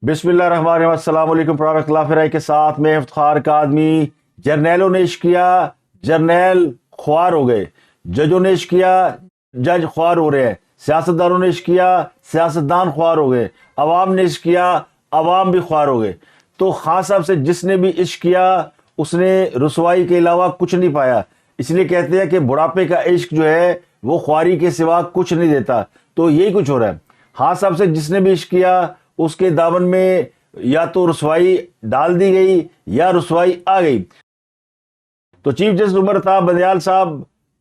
بسم اللہ الرحمن الرحیم۔ السلام علیکم۔ پروفیسر اختلاف رائے کے ساتھ میں افتخار کا آدمی۔ جرنیلوں نے عشق کیا، جرنیل خوار ہو گئے۔ ججوں نے عشق کیا، جج خوار ہو رہے ہیں۔ سیاستدانوں نے عشق کیا، سیاستدان خوار ہو گئے۔ عوام نے عشق کیا، عوام بھی خوار ہو گئے۔ تو خان صاحب سے جس نے بھی عشق کیا اس نے رسوائی کے علاوہ کچھ نہیں پایا۔ اس لیے کہتے ہیں کہ بڑھاپے کا عشق جو ہے وہ خواری کے سوا کچھ نہیں دیتا۔ تو یہی کچھ ہو رہا ہے۔ خان صاحب سے جس نے بھی عشق کیا اس کے دامن میں یا تو رسوائی ڈال دی گئی یا رسوائی آ گئی۔ تو چیف جسٹس عمر اتاب بندیال صاحب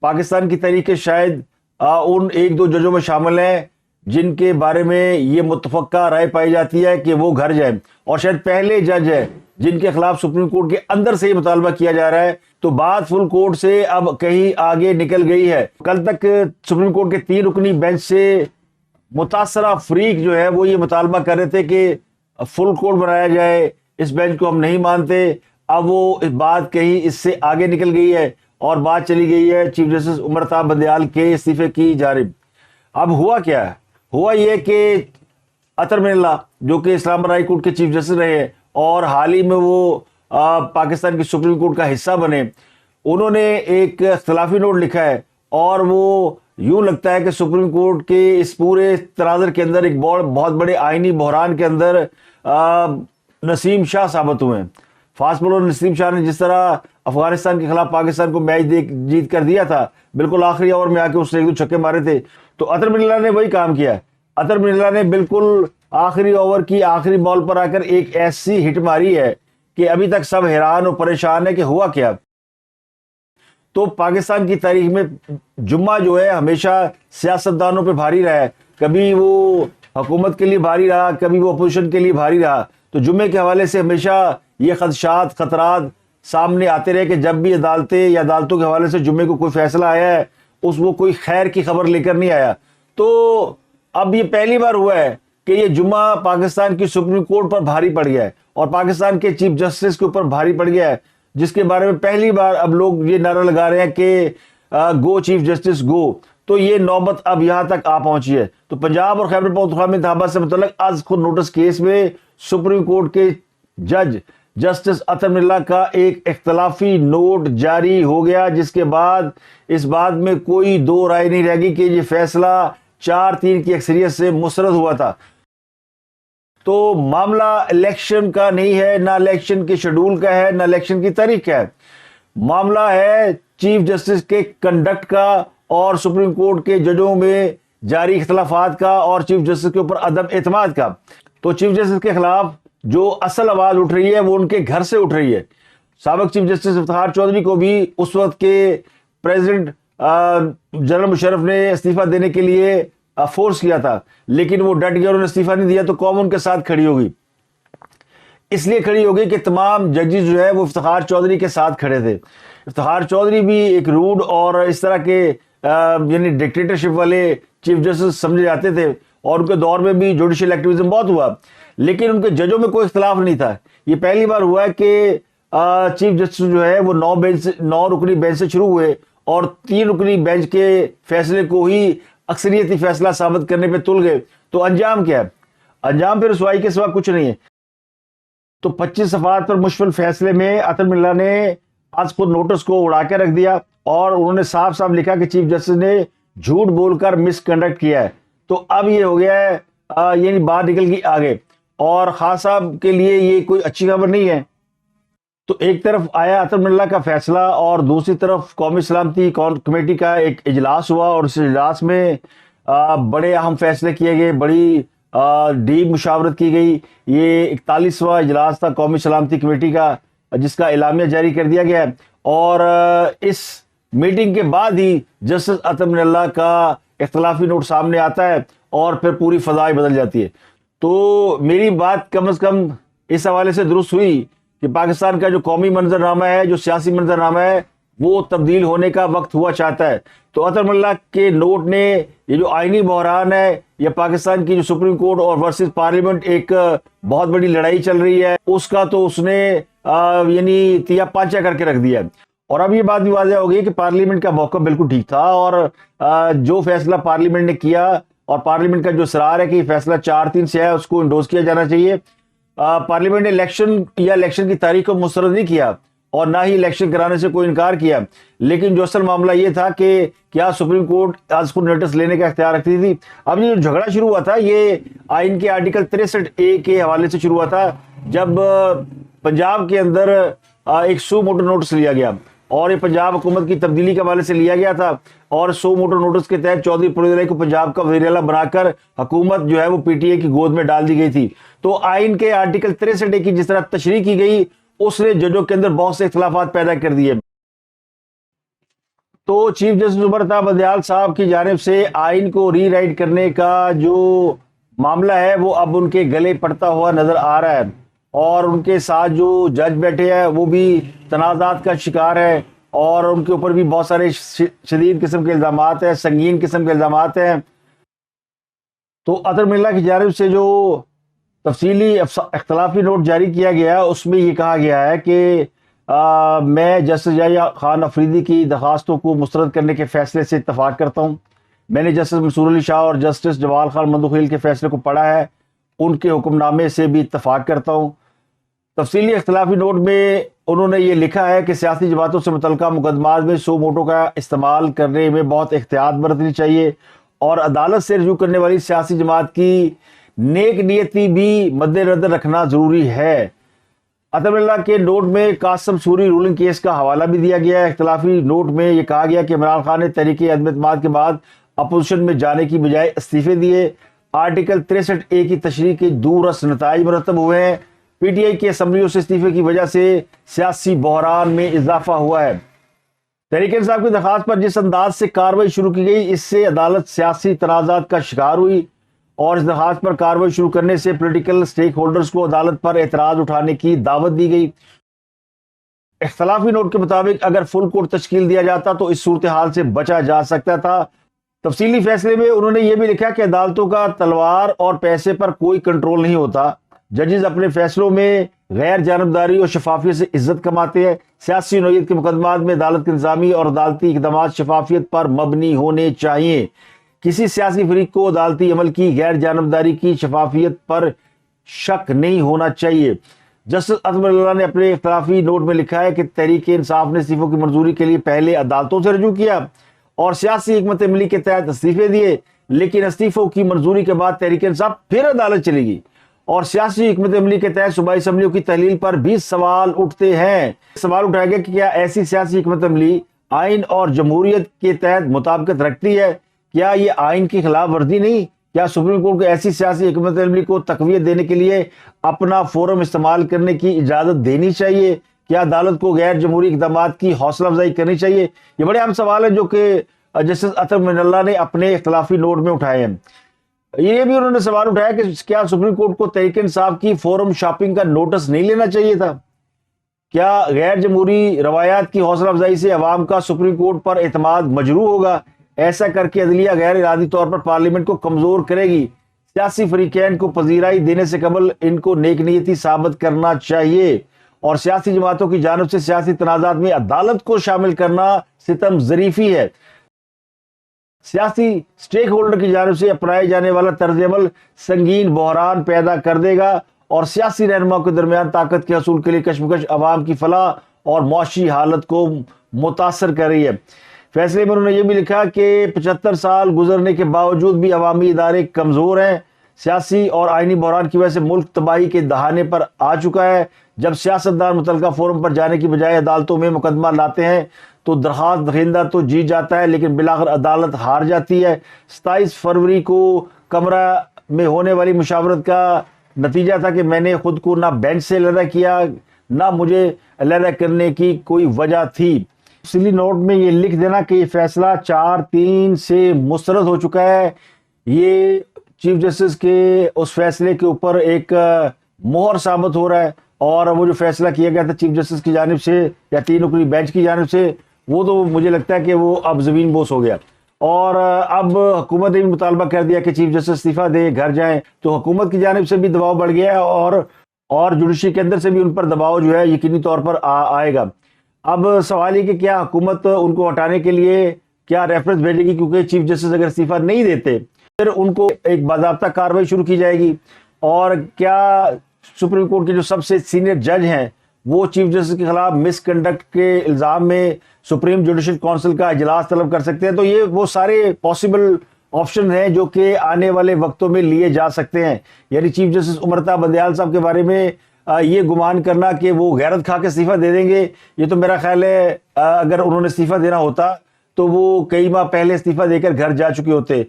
پاکستان کی تاریخ کے شاید ان ایک دو ججوں میں شامل ہیں جن کے بارے میں یہ متفقہ رائے پائی جاتی ہے کہ وہ گھر جائیں، اور شاید پہلے جج ہے جن کے خلاف سپریم کورٹ کے اندر سے یہ مطالبہ کیا جا رہا ہے۔ تو بات فل کورٹ سے اب کہیں آگے نکل گئی ہے۔ کل تک سپریم کورٹ کے 3 رکنی بینچ سے متاثرہ فریق جو ہے وہ یہ مطالبہ کر رہے تھے کہ فل کورٹ بنایا جائے، اس بینچ کو ہم نہیں مانتے۔ اب وہ بات کہیں اس سے آگے نکل گئی ہے اور بات چلی گئی ہے چیف جسٹس عمر اتاب بندیال کے استعفے کی جانب۔ اب ہوا کیا ہے؟ ہوا یہ کہ اطہر من اللہ جو کہ اسلام آباد ہائی کورٹ کے چیف جسٹس رہے ہیں اور حال ہی میں وہ پاکستان کی سپریم کورٹ کا حصہ بنے، انہوں نے ایک اختلافی نوٹ لکھا ہے، اور وہ یوں لگتا ہے کہ سپریم کورٹ کے اس پورے تناظر کے اندر ایک بہت بڑے آئینی بحران کے اندر نسیم شاہ ثابت ہوئے ہیں۔ فاسٹ بولر نسیم شاہ نے جس طرح افغانستان کے خلاف پاکستان کو میچ جیت کر دیا تھا، بالکل آخری اوور میں آ کے اس نے 1-2 چھکے مارے تھے، تو اطہر من اللہ نے وہی کام کیا ہے۔ اطہر من اللہ نے بالکل آخری اوور کی آخری بال پر آ کر ایک ایسی ہٹ ماری ہے کہ ابھی تک سب حیران اور پریشان ہے کہ ہوا کیا۔ تو پاکستان کی تاریخ میں جمعہ جو ہے ہمیشہ سیاستدانوں پہ بھاری رہا ہے، کبھی وہ حکومت کے لیے بھاری رہا، کبھی وہ اپوزیشن کے لیے بھاری رہا۔ تو جمعے کے حوالے سے ہمیشہ یہ خدشات خطرات سامنے آتے رہے کہ جب بھی عدالتیں یا عدالتوں کے حوالے سے جمعے کو کوئی فیصلہ آیا ہے وہ کوئی خیر کی خبر لے کر نہیں آیا۔ تو اب یہ پہلی بار ہوا ہے کہ یہ جمعہ پاکستان کی سپریم کورٹ پر بھاری پڑ گیا ہے اور پاکستان کے چیف جسٹس کے اوپر بھاری پڑ گیا ہے، جس کے بارے میں پہلی بار اب لوگ یہ نعرہ لگا رہے ہیں کہ گو چیف جسٹس گو۔ تو یہ نوبت اب یہاں تک آ پہنچی ہے۔ تو پنجاب اور خیبر پختونخوا میں انتخابات سے متعلق از خود نوٹس کیس میں سپریم کورٹ کے جج جسٹس اطہر من اللہ کا ایک اختلافی نوٹ جاری ہو گیا، جس کے بعد اس بات میں کوئی دو رائے نہیں رہ گئی کہ یہ فیصلہ 4-3 کی اکثریت سے مسترد ہوا تھا۔ تو معاملہ الیکشن کا نہیں ہے، نہ الیکشن کے شیڈول کا ہے، نہ الیکشن کی تاریخ کا ہے۔ معاملہ ہے چیف جسٹس کے کنڈکٹ کا اور سپریم کورٹ کے ججوں میں جاری اختلافات کا اور چیف جسٹس کے اوپر عدم اعتماد کا۔ تو چیف جسٹس کے خلاف جو اصل آواز اٹھ رہی ہے وہ ان کے گھر سے اٹھ رہی ہے۔ سابق چیف جسٹس افتخار چودھری کو بھی اس وقت کے پریزیڈنٹ جنرل مشرف نے استعفیٰ دینے کے لیے فورس کیا تھا، لیکن وہ ڈٹ گئے، انہوں نے استعفیٰ نہیں دیا، تو قوم ان کے ساتھ کھڑی ہوگی۔ اس لیے کھڑی ہوگی کہ تمام ججز جو ہے وہ افتخار چودھری کے ساتھ کھڑے تھے۔ افتخار چودھری بھی ایک روڈ اور اس طرح کے یعنی ڈکٹیٹرشپ والے چیف جسٹس سمجھے جاتے تھے، اور ان کے دور میں بھی جوڈیشل ایکٹیویزم بہت ہوا، لیکن ان کے ججوں میں کوئی اختلاف نہیں تھا۔ یہ پہلی بار ہوا ہے کہ چیف جسٹس جو ہے وہ 9 رکنی بینچ سے شروع ہوئے اور 3 رکنی بینچ کے فیصلے کو ہی اکثریتی فیصلہ ثابت کرنے پہ تل گئے۔ تو انجام کیا ہے؟ انجام پہ رسوائی کے سوا کچھ نہیں ہے۔ تو 25 صفحات پر مشتمل فیصلے میں اطہر من اللہ نے آج خود نوٹس کو اڑا کے رکھ دیا، اور انہوں نے صاف صاف لکھا کہ چیف جسٹس نے جھوٹ بول کر مس کنڈکٹ کیا ہے۔ تو اب یہ ہو گیا ہے، یعنی بات نکل گئی آگے، اور خان صاحب کے لیے یہ کوئی اچھی خبر نہیں ہے۔ تو ایک طرف آیا اطہر من اللہ کا فیصلہ اور دوسری طرف قومی سلامتی کمیٹی کا ایک اجلاس ہوا، اور اس اجلاس میں بڑے اہم فیصلے کیے گئے، بڑی ڈیپ مشاورت کی گئی۔ یہ 41واں اجلاس تھا قومی سلامتی کمیٹی کا، جس کا اعلامیہ جاری کر دیا گیا ہے، اور اس میٹنگ کے بعد ہی جسٹس اطہر من اللہ کا اختلافی نوٹ سامنے آتا ہے اور پھر پوری فضائی بدل جاتی ہے۔ تو میری بات کم از کم اس حوالے سے درست ہوئی کہ پاکستان کا جو قومی منظرنامہ ہے، جو سیاسی منظرنامہ ہے، وہ تبدیل ہونے کا وقت ہوا چاہتا ہے۔ تو اطہر من اللہ کے نوٹ نے یہ جو آئینی بحران ہے، یا پاکستان کی جو سپریم کورٹ اور ورسز پارلیمنٹ ایک بہت بڑی لڑائی چل رہی ہے، اس کا تو اس نے یعنی تیا پانچا کر کے رکھ دیا ہے۔ اور اب یہ بات بھی واضح ہو گئی کہ پارلیمنٹ کا موقف بالکل ٹھیک تھا، اور جو فیصلہ پارلیمنٹ نے کیا اور پارلیمنٹ کا جو اصرار ہے کہ یہ فیصلہ 4-3 سے ہے اس کو انڈوز کیا جانا چاہیے، پارلیمنٹ نے الیکشن کی تاریخ کو مسترد نہیں کیا اور نہ ہی الیکشن کرانے سے کوئی انکار کیا، لیکن جو اصل معاملہ یہ تھا کہ کیا سپریم کورٹ آج کو نوٹس لینے کا اختیار رکھتی تھی۔ اب یہ جو جھگڑا شروع ہوا تھا یہ آئین کے آرٹیکل 63A کے حوالے سے شروع ہوا تھا، جب پنجاب کے اندر ایک سو موٹو نوٹس لیا گیا اور یہ پنجاب حکومت کی تبدیلی کے حوالے سے لیا گیا تھا، اور 100 موٹو نوٹس کے تحت چودھری پرویز الہی کو پنجاب کا وزیر اعلیٰ بنا کر حکومت جو ہے وہ پی ٹی اے کی گود میں ڈال دی گئی تھی۔ تو آئین کے آرٹیکل 63A کی جس طرح تشریح کی گئی اس نے ججوں کے اندر بہت سے اختلافات پیدا کر دیے۔ تو چیف جسٹس عمر تا بندیال صاحب کی جانب سے آئین کو ری رائٹ کرنے کا جو معاملہ ہے وہ اب ان کے گلے پڑتا ہوا نظر آ رہا ہے، اور ان کے ساتھ جو جج بیٹھے ہیں وہ بھی تنازعات کا شکار ہے، اور ان کے اوپر بھی بہت سارے شدید قسم کے الزامات ہیں، سنگین قسم کے الزامات ہیں۔ تو اطہر من اللہ کی جانب سے جو تفصیلی اختلافی نوٹ جاری کیا گیا اس میں یہ کہا گیا ہے کہ میں جسٹس یحییٰ خان افریدی کی درخواستوں کو مسترد کرنے کے فیصلے سے اتفاق کرتا ہوں۔ میں نے جسٹس منصور علی شاہ اور جسٹس جوال خان مندوخیل کے فیصلے کو پڑھا ہے، ان کے حکم نامے سے بھی اتفاق کرتا ہوں۔ تفصیلی اختلافی نوٹ میں انہوں نے یہ لکھا ہے کہ سیاسی جماعتوں سے متعلقہ مقدمات میں 100 موٹو کا استعمال کرنے میں بہت احتیاط برتنی چاہیے، اور عدالت سے رجوع کرنے والی سیاسی جماعت کی نیک نیتی بھی مد نظر رکھنا ضروری ہے۔ اطہر من اللہ کے نوٹ میں قاسم سوری رولنگ کیس کا حوالہ بھی دیا گیا ہے۔ اختلافی نوٹ میں یہ کہا گیا کہ عمران خان نے تحریک عدم اعتماد کے بعد اپوزیشن میں جانے کی بجائے استعفے دیے۔ آرٹیکل 63A کی تشریح کے دورس نتائج مرتب ہوئے ہیں۔ پی ٹی آئی کی اسمبلیوں سے استعفے کی وجہ سے سیاسی بحران میں اضافہ ہوا ہے۔ تحریک انصاف کی درخواست پر جس انداز سے کارروائی شروع کی گئی اس سے عدالت سیاسی تنازعات کا شکار ہوئی، اور اس درخواست پر کارروائی شروع کرنے سے پولیٹیکل سٹیک ہولڈرز کو عدالت پر اعتراض اٹھانے کی دعوت دی گئی۔ اختلافی نوٹ کے مطابق اگر فل کورٹ تشکیل دیا جاتا تو اس صورتحال سے بچا جا سکتا تھا۔ تفصیلی فیصلے میں انہوں نے یہ بھی لکھا کہ عدالتوں کا تلوار اور پیسے پر کوئی کنٹرول نہیں ہوتا، ججز اپنے فیصلوں میں غیر جانبداری اور شفافیت سے عزت کماتے ہیں۔ سیاسی نوعیت کے مقدمات میں عدالت کے انتظامی اور عدالتی اقدامات شفافیت پر مبنی ہونے چاہیے۔ کسی سیاسی فریق کو عدالتی عمل کی غیر جانبداری کی شفافیت پر شک نہیں ہونا چاہیے۔ جسٹس اطہر من اللہ نے اپنے اختلافی نوٹ میں لکھا ہے کہ تحریک انصاف نے استعفوں کی منظوری کے لیے پہلے عدالتوں سے رجوع کیا اور سیاسی حکمت عملی کے تحت استعفے دیے، لیکن استعفوں کی منظوری کے بعد تحریک انصاف پھر عدالت چلے گی، اور سیاسی حکمت عملی کے تحت صوبائی اسمبلیوں کی تحلیل پر بھی سوال اٹھتے ہیں۔ سوال اٹھایا گیا کہ کیا ایسی سیاسی حکمت عملی آئین اور جمہوریت کے تحت مطابقت رکھتی ہے؟ کیا یہ آئین کی خلاف ورزی نہیں؟ کیا سپریم کورٹ کو ایسی سیاسی حکمت عملی کو تقویت دینے کے لیے اپنا فورم استعمال کرنے کی اجازت دینی چاہیے؟ کیا عدالت کو غیر جمہوری اقدامات کی حوصلہ افزائی کرنی چاہیے؟ یہ بڑے اہم سوال ہیں جو کہ جسٹس اطہر من اللہ نے اپنے اختلافی نوٹ میں اٹھائے ہیں۔ یہ بھی انہوں نے سوال اٹھایا کہ کیا سپریم کورٹ کو تحریک انصاف کی فورم شاپنگ کا نوٹس نہیں لینا چاہیے تھا؟ کیا غیر جمہوری روایات کی حوصلہ افزائی سے عوام کا سپریم کورٹ پر اعتماد مجروح ہوگا؟ ایسا کر کے عدلیہ غیر ارادی طور پر پارلیمنٹ کو کمزور کرے گی۔ سیاسی فریقین کو پذیرائی دینے سے قبل ان کو نیک نیتی ثابت کرنا چاہیے، اور سیاسی جماعتوں کی جانب سے سیاسی تنازعات میں عدالت کو شامل کرنا ستم ظریفی ہے۔ سیاسی سٹیک ہولڈر کی جانب سے اپنائے جانے والا طرز عمل سنگین بحران پیدا کر دے گا اور سیاسی رہنماؤں کے درمیان طاقت کے حصول کے لیے کشمکش عوام کی فلاح اور معاشی حالت کو متاثر کر رہی ہے۔ فیصلے میں انہوں نے یہ بھی لکھا کہ 75 سال گزرنے کے باوجود بھی عوامی ادارے کمزور ہیں۔ سیاسی اور آئینی بحران کی وجہ سے ملک تباہی کے دہانے پر آ چکا ہے۔ جب سیاستدان متعلقہ فورم پر جانے کی بجائے عدالتوں میں مقدمہ لاتے ہیں تو درخواست دہندہ تو جیت جاتا ہے لیکن بالآخر عدالت ہار جاتی ہے۔ 27 فروری کو کمرہ میں ہونے والی مشاورت کا نتیجہ تھا کہ میں نے خود کو نہ بینچ سے علیحدہ کیا، نہ مجھے علیحدہ کرنے کی کوئی وجہ تھی۔ تفصیلی نوٹ میں یہ لکھ دینا کہ یہ فیصلہ 4-3 سے مسترد ہو چکا ہے۔ یہ چیف جسٹس کے اس فیصلے کے اوپر ایک مہر ثابت ہو رہا ہے، اور وہ جو فیصلہ کیا گیا تھا چیف جسٹس کی جانب سے یا 3 رکنی بینچ کی جانب سے، وہ تو مجھے لگتا ہے کہ وہ اب زمین بوس ہو گیا، اور اب حکومت نے بھی مطالبہ کر دیا کہ چیف جسٹس استعفیٰ دے، گھر جائیں۔ تو حکومت کی جانب سے بھی دباؤ بڑھ گیا ہے، اور جوڈیشری کے اندر سے بھی ان پر دباؤ جو ہے یقینی طور پر آئے گا۔ اب سوال یہ کہ کیا حکومت ان کو ہٹانے کے لیے کیا ریفرنس بھیجے گی، کیونکہ چیف جسٹس اگر استعفیٰ نہیں دیتے پھر ان کو ایک باضابطہ کارروائی شروع کی جائے گی، اور کیا سپریم کورٹ کے جو سب سے سینئر جج ہیں وہ چیف جسٹس کے خلاف مس کنڈکٹ کے الزام میں سپریم جوڈیشل کونسل کا اجلاس طلب کر سکتے ہیں. تو یہ وہ سارے پاسبل آپشن ہیں جو کہ آنے والے وقتوں میں لیے جا سکتے ہیں. یعنی چیف جسٹس امرتا بندیال صاحب کے بارے میں یہ گمان کرنا کہ وہ غیرت کھا کے استعفیٰ دے دیں گے, یہ تو میرا خیال ہے اگر انہوں نے استعفیٰ دینا ہوتا تو وہ کئی ماہ پہلے استعفیٰ دے کر گھر جا چکے ہوتے.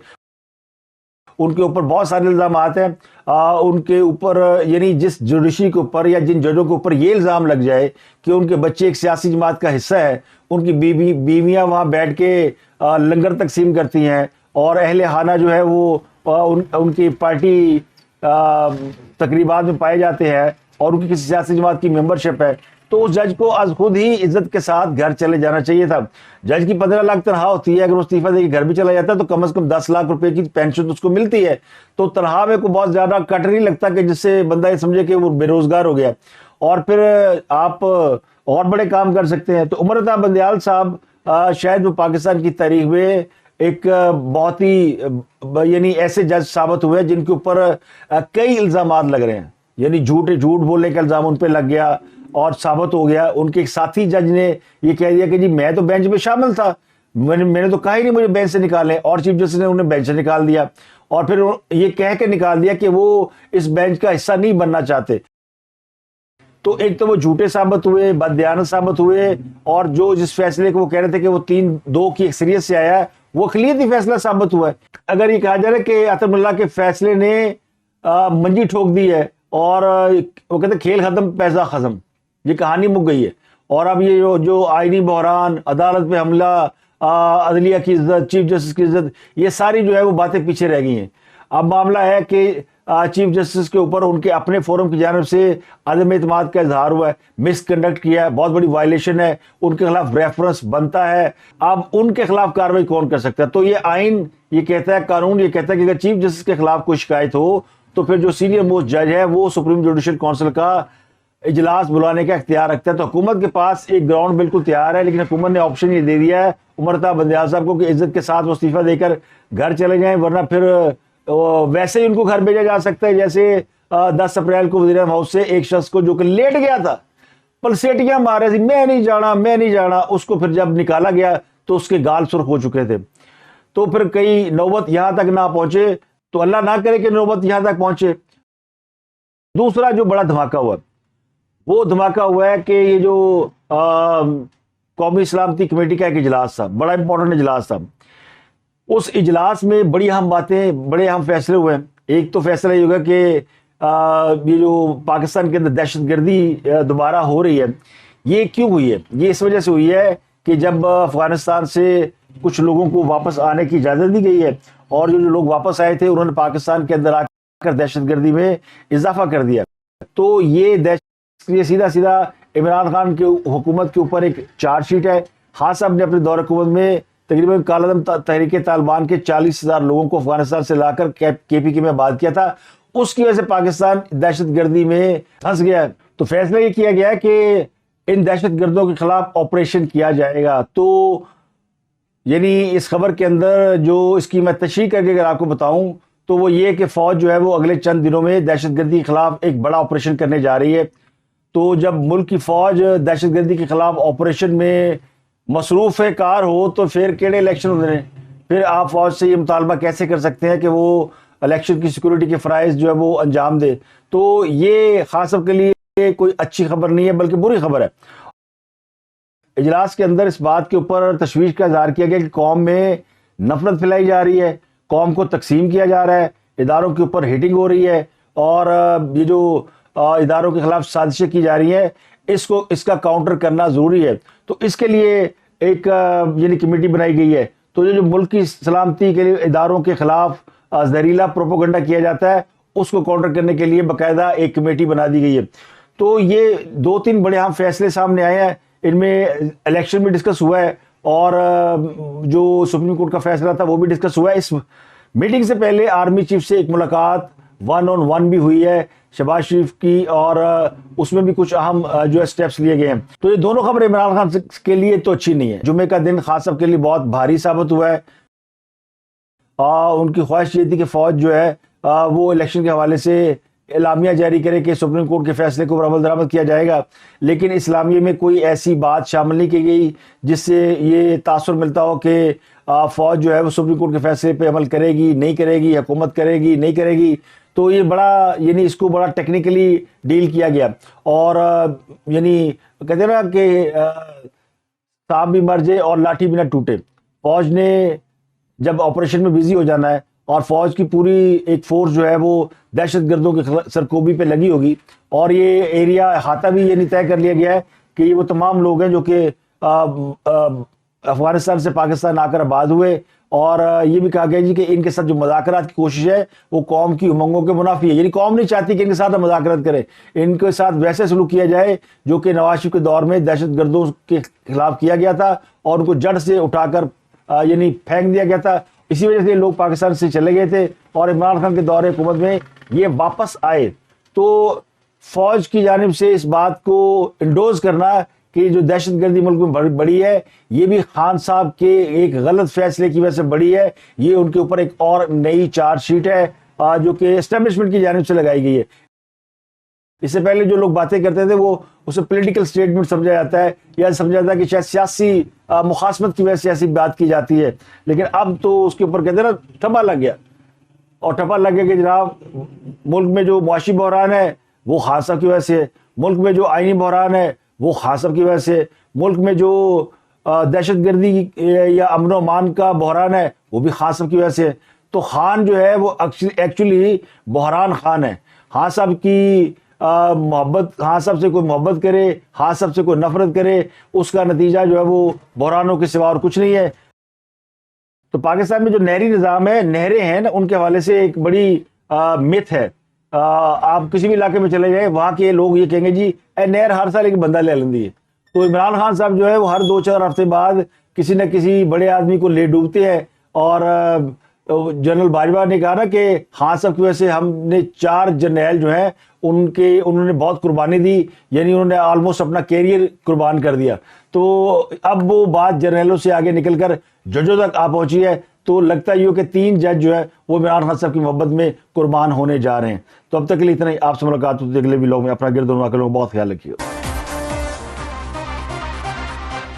ان کے اوپر بہت سارے الزامات ہیں. ان کے اوپر یعنی جس جوڈیشری کے اوپر یا جن ججوں کے اوپر یہ الزام لگ جائے کہ ان کے بچے ایک سیاسی جماعت کا حصہ ہے, ان کی بیویاں وہاں بیٹھ کے لنگر تقسیم کرتی ہیں اور اہل خانہ جو ہے وہ ان کی پارٹی تقریبات میں پائے جاتے ہیں اور ان کی کسی سیاسی جماعت کی ممبرشپ ہے, تو اس جج کو از خود ہی عزت کے ساتھ گھر چلے جانا چاہیے تھا. جج کی 15 لاکھ تنخواہ ہوتی ہے, اگر وہ استعفیٰ دے کے گھر بھی چلا جاتا ہے تو کم از کم 10 لاکھ روپے کی پینشن اس کو ملتی ہے. تو تنخواہ میں کوئی بہت زیادہ کٹ نہیں لگتا کہ جس سے بندہ یہ سمجھے کہ وہ بے روزگار ہو گیا. اور پھر آپ اور بڑے کام کر سکتے ہیں. تو امرتا بندیال صاحب شاید وہ پاکستان کی تاریخ میں ایک بہت ہی یعنی ایسے جج ثابت ہوئے جن کے اوپر کئی الزامات لگ رہے ہیں. یعنی جھوٹ بولنے کا الزام ان پہ لگ گیا اور ثابت ہو گیا. ان کے ایک ساتھی جج نے یہ کہہ دیا کہ جی میں تو بینچ میں شامل تھا, میں نے تو کہا ہی نہیں مجھے بینچ سے نکالیں, اور چیف جسٹس نے انہیں بینچ سے نکال دیا اور پھر یہ کہہ کے نکال دیا کہ وہ اس بینچ کا حصہ نہیں بننا چاہتے. تو ایک تو وہ جھوٹے ثابت ہوئے, بددیانت ثابت ہوئے, اور جو جس فیصلے کو وہ کہہ رہے تھے کہ وہ 3-2 کی اکثریت سے آیا ہے وہ اقلیتی فیصلہ ثابت ہوا ہے. اگر یہ کہا جائے کہ عطا اللہ کے فیصلے نے منجی ٹھوک دی ہے اور وہ کہتے ہیں کھیل ختم پیسہ ختم, یہ کہانی مک گئی ہے, اور اب یہ جو آئینی بحران, عدالت پہ حملہ, عدلیہ کی عزت, چیف جسٹس کی عزت, یہ ساری جو ہے وہ باتیں پیچھے رہ گئی ہیں. اب معاملہ ہے کہ چیف جسٹس کے اوپر ان کے اپنے فورم کی جانب سے عدم اعتماد کا اظہار ہوا ہے, مس کنڈکٹ کیا ہے, بہت بڑی وائلیشن ہے, ان کے خلاف ریفرنس بنتا ہے. اب ان کے خلاف کارروائی کون کر سکتا ہے؟ تو یہ آئین یہ کہتا ہے, قانون یہ کہتا ہے کہ اگر چیف جسٹس کے خلاف کوئی شکایت ہو تو پھر جو سینئر موسٹ جج ہے وہ سپریم جوڈیشل کونسل کا اجلاس بلانے کا اختیار رکھتا ہے. تو حکومت کے پاس ایک گراؤنڈ بالکل تیار ہے, لیکن حکومت نے آپشن یہ دے دیا ہے امرتا بندیال صاحب کو کہ عزت کے ساتھ وہ استعفیٰ دے کر گھر چلے جائیں, ورنہ پھر ویسے ہی ان کو گھر بھیجا جا سکتا ہے جیسے 10 اپریل کو وزیر ہاؤس سے ایک شخص کو جو کہ لیٹ گیا تھا, پلسیٹیاں مار رہے تھے, میں نہیں جانا, اس کو پھر جب نکالا گیا تو اس کے گال سرخ ہو چکے تھے. تو پھر کئی نوبت یہاں تک نہ پہنچے, تو اللہ نہ کرے کہ نوبت یہاں تک پہنچے. دوسرا جو بڑا دھماکہ ہوا وہ دھماکہ ہوا ہے کہ یہ جو قومی سلامتی کمیٹی کا ایک اجلاس تھا, بڑا امپورٹنٹ اجلاس تھا. اس اجلاس میں بڑی اہم باتیں, بڑے اہم فیصلے ہوئے. ایک تو فیصلہ یہ ہوگا کہ یہ جو پاکستان کے اندر دہشت گردی دوبارہ ہو رہی ہے, یہ کیوں ہوئی ہے؟ یہ اس وجہ سے ہوئی ہے کہ جب افغانستان سے کچھ لوگوں کو واپس آنے کی اجازت دی گئی ہے, اور جو لوگ واپس آئے تھے انہوں نے پاکستان کے اندر آ کر دہشت گردی میں اضافہ کر دیا. تو یہ سیدھا عمران خان کی حکومت کے اوپر ایک چارج شیٹ ہے. خان صاحب نے اپنے دور حکومت میں تقریباً کالعدم تحریک طالبان کے 40,000 لوگوں کو افغانستان سے لا کر کے پی کے میں آباد کیا تھا. اس کی وجہ سے پاکستان دہشت گردی میں پھنس گیا. تو فیصلہ یہ کیا گیا ہے کہ ان دہشت گردوں کے خلاف آپریشن کیا جائے گا. تو یعنی اس خبر کے اندر جو اس کی میں تشریح کر کے اگر آپ کو بتاؤں تو وہ یہ کہ فوج جو ہے وہ اگلے چند دنوں میں دہشت گردی کے خلاف ایک بڑا آپریشن کرنے جا رہی ہے. تو جب ملک کی فوج دہشت گردی کے خلاف آپریشن میں مصروف کار ہو تو پھر کیڑے الیکشن ہوتے ہیں؟ پھر آپ فوج سے یہ مطالبہ کیسے کر سکتے ہیں کہ وہ الیکشن کی سیکورٹی کے فرائض جو ہے وہ انجام دے؟ تو یہ خاص طور کے لیے کوئی اچھی خبر نہیں ہے بلکہ بری خبر ہے. اجلاس کے اندر اس بات کے اوپر تشویش کا اظہار کیا گیا کہ قوم میں نفرت پھیلائی جا رہی ہے, قوم کو تقسیم کیا جا رہا ہے, اداروں کے اوپر ہیٹنگ ہو رہی ہے, اور یہ جو اداروں کے خلاف سازشیں کی جا رہی ہیں اس کا کاؤنٹر کرنا ضروری ہے. تو اس کے لیے ایک یعنی کمیٹی بنائی گئی ہے. تو جو ملک کی سلامتی کے لیے اداروں کے خلاف زہریلا پروپیگنڈا کیا جاتا ہے اس کو کاؤنٹر کرنے کے لیے باقاعدہ ایک کمیٹی بنا دی گئی ہے. تو یہ 2-3 بڑے اہم فیصلے سامنے آئے ہیں. ان میں الیکشن بھی ڈسکس ہوا ہے اور جو سپریم کورٹ کا فیصلہ تھا وہ بھی ڈسکس ہوا ہے. اس میٹنگ سے پہلے آرمی چیف سے ایک ملاقات 1-on-1 بھی ہوئی ہے شہباز شریف کی, اور اس میں بھی کچھ اہم جو ہے سٹیپس لیے گئے ہیں. تو یہ دونوں خبریں عمران خان کے لیے تو اچھی نہیں ہے. جمعے کا دن خاص سب کے لیے بہت بھاری ثابت ہوا ہے. ان کی خواہش یہ تھی کہ فوج جو ہے وہ الیکشن کے حوالے سے اعلامیہ جاری کرے کہ سپریم کورٹ کے فیصلے کو عمل درآمد کیا جائے گا، لیکن اسلامیہ میں کوئی ایسی بات شامل نہیں کی گئی جس سے یہ تاثر ملتا ہو کہ فوج جو ہے وہ سپریم کورٹ کے فیصلے پہ عمل کرے گی نہیں کرے گی، حکومت کرے گی نہیں کرے گی۔ تو یہ بڑا یعنی اس کو بڑا ٹیکنیکلی ڈیل کیا گیا، اور یعنی کہتے ہیں نا کہ سانپ بھی مر جائے اور لاٹھی بھی نہ ٹوٹے۔ فوج نے جب آپریشن میں بزی ہو جانا ہے اور فوج کی پوری ایک فورس جو ہے وہ دہشت گردوں کی سرکوبی پہ لگی ہوگی، اور یہ ایریا احاطہ بھی یعنی طے کر لیا گیا ہے کہ یہ وہ تمام لوگ ہیں جو کہ افغانستان سے پاکستان آ کر آباد ہوئے، اور یہ بھی کہا گیا جی کہ ان کے ساتھ جو مذاکرات کی کوشش ہے وہ قوم کی امنگوں کے منافی ہے، یعنی قوم نہیں چاہتی کہ ان کے ساتھ مذاکرات کرے، ان کے ساتھ ویسے سلوک کیا جائے جو کہ نواز شریف کے دور میں دہشت گردوں کے خلاف کیا گیا تھا اور ان کو جڑ سے اٹھا کر یعنی پھینک دیا گیا تھا۔ اسی وجہ سے لوگ پاکستان سے چلے گئے تھے، اور عمران خان کے دور حکومت میں یہ واپس آئے۔ تو فوج کی جانب سے اس بات کو انڈوز کرنا کہ جو دہشت گردی ملک میں بڑی ہے، یہ بھی خان صاحب کے ایک غلط فیصلے کی وجہ سے بڑی ہے، یہ ان کے اوپر ایک اور نئی چارج شیٹ ہے جو کہ اسٹیبلشمنٹ کی جانب سے لگائی گئی ہے۔ اس سے پہلے جو لوگ باتیں کرتے تھے وہ اسے پولیٹیکل سٹیٹمنٹ سمجھا جاتا ہے، یا سمجھا جاتا ہے کہ شاید سیاسی مخاصمت کی وجہ سے ایسی بات کی جاتی ہے، لیکن اب تو اس کے اوپر کہتے ہیں نا ٹھپا لگ گیا، اور ٹھپا لگ گیا کہ جناب ملک میں جو معاشی بحران ہے وہ خان صاحب کی وجہ سے، ملک میں جو آئینی بحران ہے وہ خان صاحب کی وجہ سے، ملک میں جو دہشت گردی یا امن و امان کا بحران ہے وہ بھی خان صاحب کی وجہ سے۔ تو خان جو ہے وہ ایکچولی بحران خان ہے۔ خان صاحب کی محبت، خان صاحب سے کوئی محبت کرے، خان صاحب سے کوئی نفرت کرے، اس کا نتیجہ جو ہے وہ بحرانوں کے سوا اور کچھ نہیں ہے۔ تو پاکستان میں جو نہری نظام ہے، نہریں ہیں نا، ان کے حوالے سے ایک بڑی مت ہے۔ آپ کسی بھی علاقے میں چلے جائیں، وہاں کے لوگ یہ کہیں گے جی اے نہر ہر سال ایک بندہ لے لیندی ہے۔ تو عمران خان صاحب جو ہے وہ ہر 2-4 ہفتے بعد کسی نہ کسی بڑے آدمی کو لے ڈوبتے ہیں، اور جنرل باجوہ نے کہا نا کہ خان صاحب کی وجہ سے ہم نے 4 جرنیل جو ہیں انہوں نے بہت قربانی دی، یعنی انہوں نے آلموسٹ اپنا کیریئر قربان کر دیا۔ تو اب وہ بات جرنیلوں سے آگے نکل کر ججوں تک آ پہنچی ہے، تو لگتا ہی ہو کہ 3 جج جو ہے وہ عمران خان صاحب کی محبت میں قربان ہونے جا رہے ہیں۔ تو اب تک کے لیے اتنا ہی، آپ سے ملاقات ہوتی ہے اگلے ولاگ میں۔ اپنا گرد و نواح کا لوگ بہت خیال رکھیے۔